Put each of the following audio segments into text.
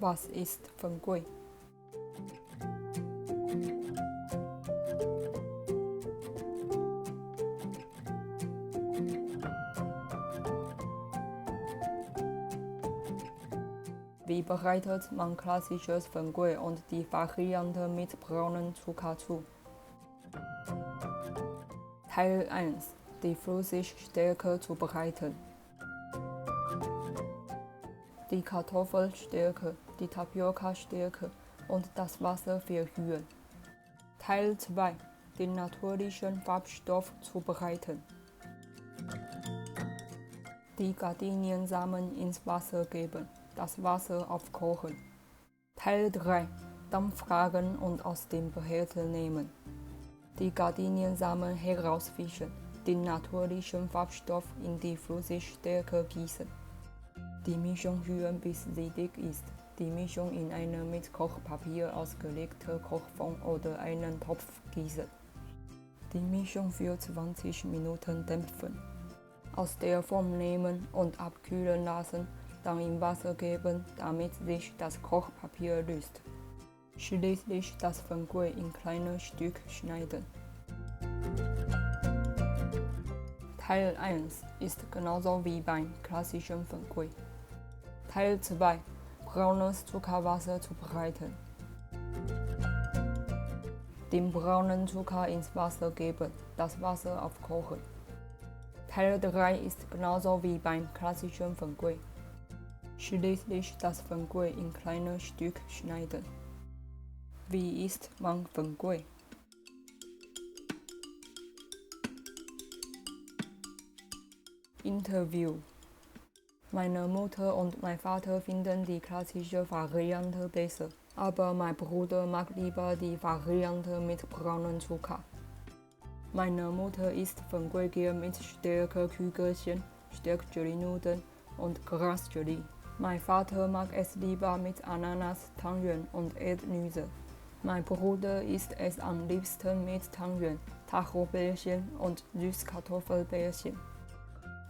Was ist Fengui? Wie bereitet man klassisches Fengui und die Variante mit braunem Zucker zu? Teil 1. Die Flüssigstärke zubereiten. Die Kartoffelstärke, die Tapioca-Stärke und das Wasser verrühren. Teil 2. Den natürlichen Farbstoff zubereiten. Die Gardiniensamen ins Wasser geben, das Wasser aufkochen. Teil 3. Dampf ragen und aus dem Behälter nehmen. Die Gardiniensamen herausfischen, den natürlichen Farbstoff in die Flüssigstärke gießen. Die Mischung rühren, bis sie dick ist. Die Mischung in eine mit Kochpapier ausgelegte Kochform oder einen Topf gießen. Die Mischung für 20 Minuten dämpfen. Aus der Form nehmen und abkühlen lassen, dann in Wasser geben, damit sich das Kochpapier löst. Schließlich das Fengui in kleine Stücke schneiden. Teil 1 ist genauso wie beim klassischen Fengui. Teil 2. Braunes Zuckerwasser zubereiten. Den braunen Zucker ins Wasser geben, das Wasser aufkochen. Teil 3 ist genauso wie beim klassischen Fengui. Schließlich das Fengui in kleine Stücke schneiden. Wie isst man Fengui? Interview. Meine Mutter und mein Vater finden die klassische Variante besser, aber mein Bruder mag lieber die Variante mit braunem Zucker. Meine Mutter isst Fengui gern mit Stärkekügelchen, Stärkgelee-Nudeln und Grasgelee. Mein Vater mag es lieber mit Ananas, Tangren und Erdnüsse. Mein Bruder isst es am liebsten mit Tangren, Taro-Bällchen und Süßkartoffelbällchen.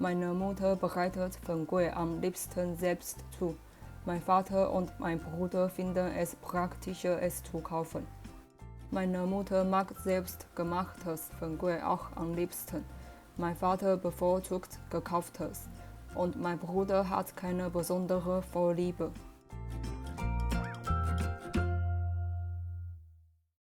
Meine Mutter bereitet Fengui am liebsten selbst zu. Mein Vater und mein Bruder finden es praktischer, es zu kaufen. Meine Mutter mag selbst gemachtes Fengui auch am liebsten. Mein Vater bevorzugt gekauftes. Und mein Bruder hat keine besondere Vorliebe.